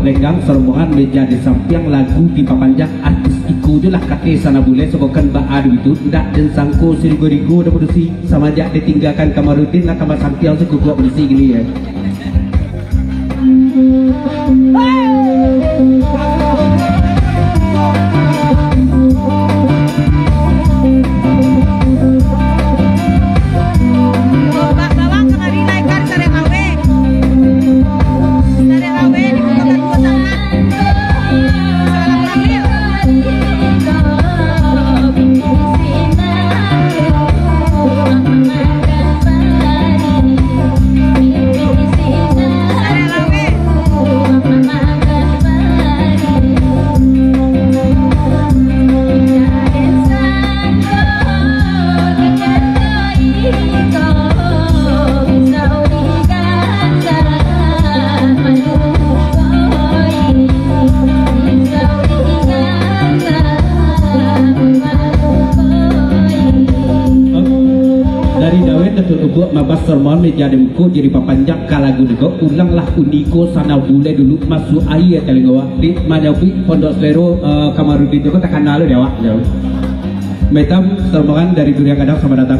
Lenggang serombongan meja di samping lagu di papanjang artis iku je lah kate sana boleh sebakan baadu itu ndak dan sangko sirigo-rigo dah bersih sama jak ditinggalkan Kamarudin lah kamar sampiang sekukuak bersih gini ya. Mabas sermon meja demku jadi papanjang kalagu deko ulanglah undiko sana bule dulu masuk air telingawa di majawi pondok selero Kamarudin itu tak kenal lu dewa jauh metam sermongan dari Durian Gadang sama datang.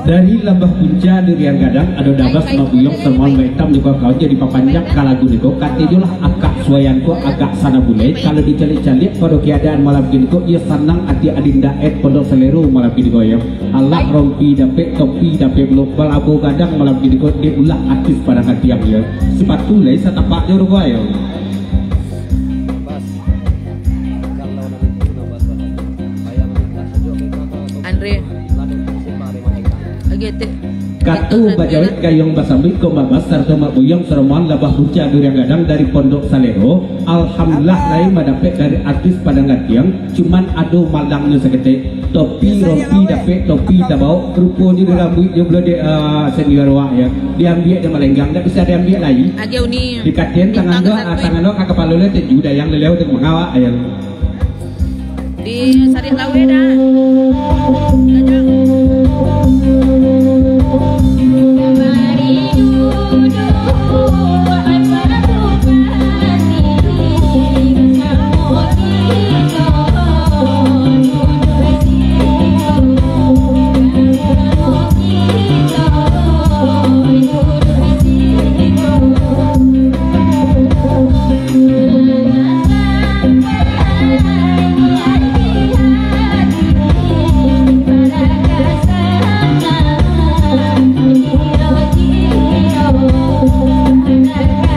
Dari lembah punca Durian Gadang ada dabas mabuyong semua hitam juga kau jadi papanjang kalagu niko katijulah akak suayanku agak sana bule kalau dicalik-calik pada keadaan malam gini kok ia senang hati adinda pondok selero malam gini kok ya Allah rompi dapet topi dapet global abu gadang malam gini kok dia ulah aktif pada hati yang ya sepatu lay setapak jauh kok ya Andre Katu bajawit gayong basambit ko mabas sarto mabuyong seroman labah punca Durian Gadang dari pondok Salero. Alhamdulillah lain madapet dari artis Padang Gatiang cuman ado maldangnya sekete topi rompi dapet topi tabau rupo di rambut dia boleh senior wa ya diambil dia melenggang tak bisa diambil lagi dikatin tangan lo ke kepala lo teju dayang leleu untuk mengawak ayam di Sarih Lawe dah Nah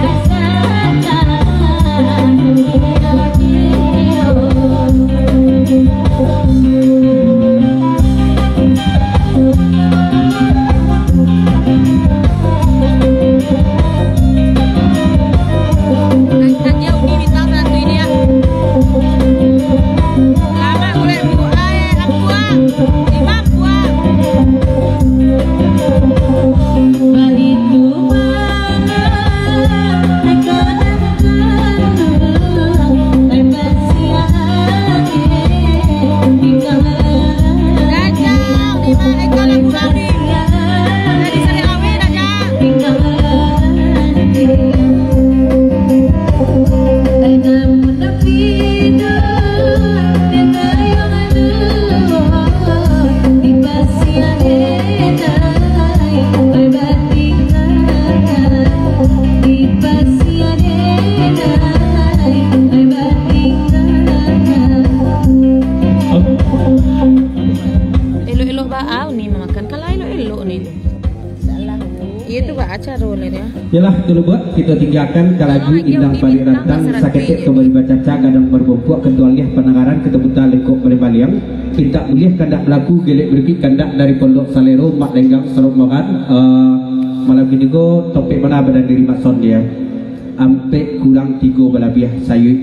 Jelah dulu buat kita tinggalkan ke lagu Indang Balik Rantang Saketik kembali baca kadang berbumpuk ketualiah penangaran ketebuta lekuk berbaliang pinta muliah kandak lagu gelek berki kandak dari Pondok Salero Mak Lenggang Seruk Moran malam ini go topik mana badan diri Mak Son dia ampe kurang 3 balabiah sayut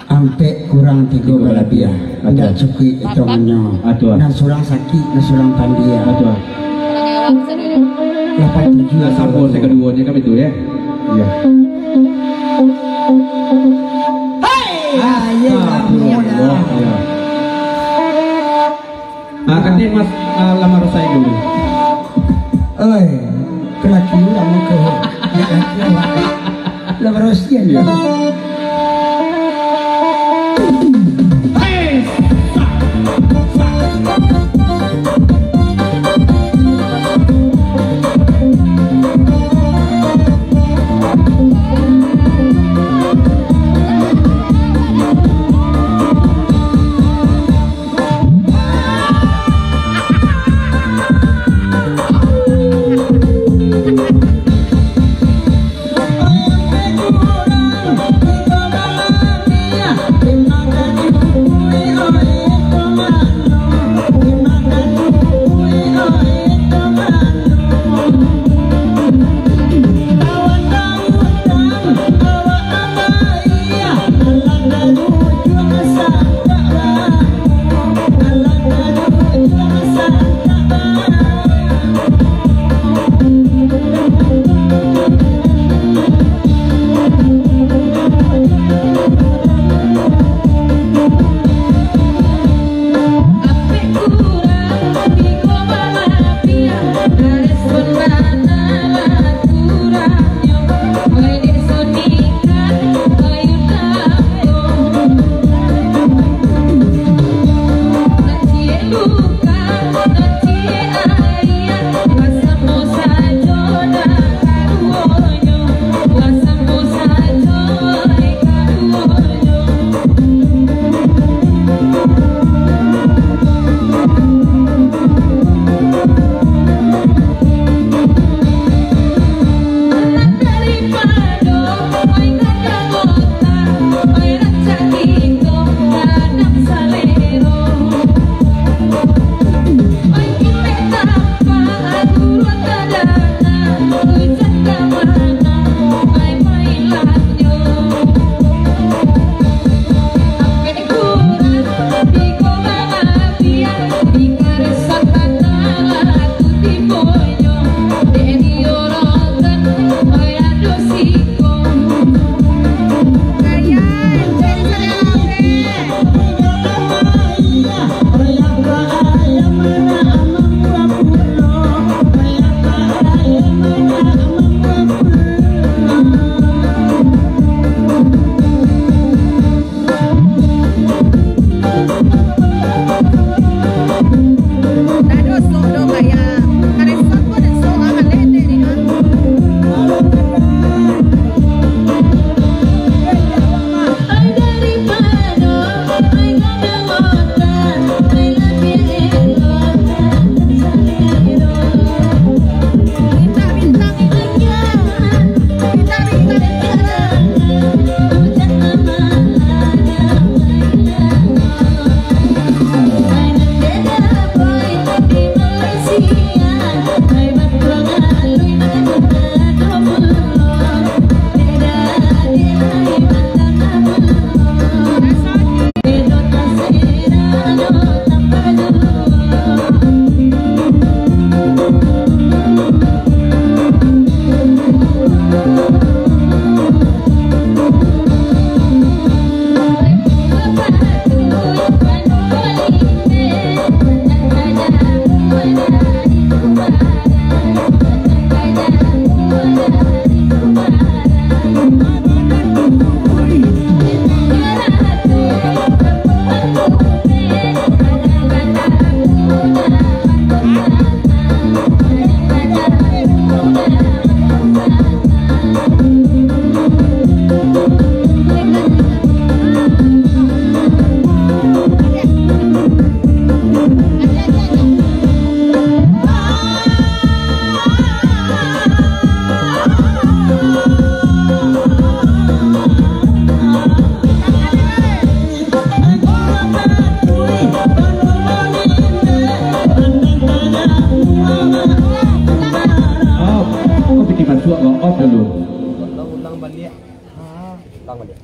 ampe kurang 3 balabiah tidak cukup itu menyo nak surang sakit nak surang pandia dapat tujuh sampo saya keduanya kan itu ya. Iya. Katanya Mas lamar saya dulu. Kelaki orang ke lamar usia ya.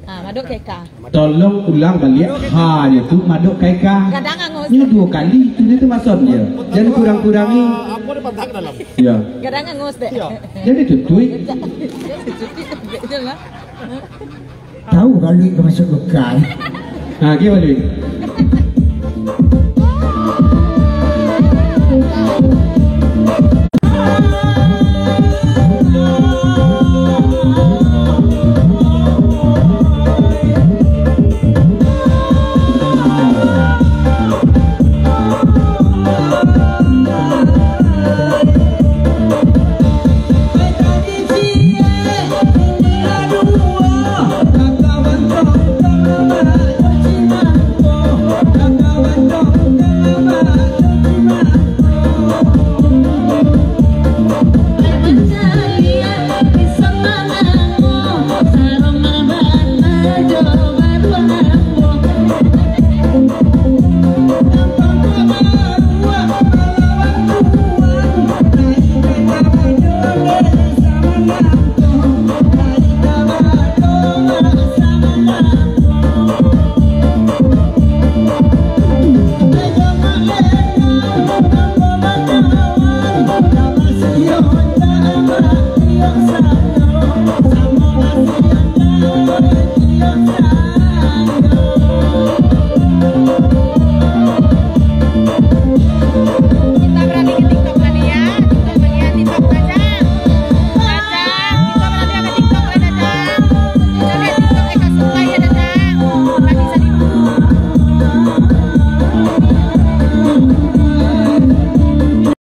Maduk keka. Tolong ulang balik ha dia tu maduk kaika. Kadang angus. Ini 2 kali itu maksudnya. Jangan kurang-kurangi. Apa ada pantak dalam? Ya. Kadang angus deh. Jadi tutui. Itu lah. Tahu balik ke masuk bekal. Ha, ke balik.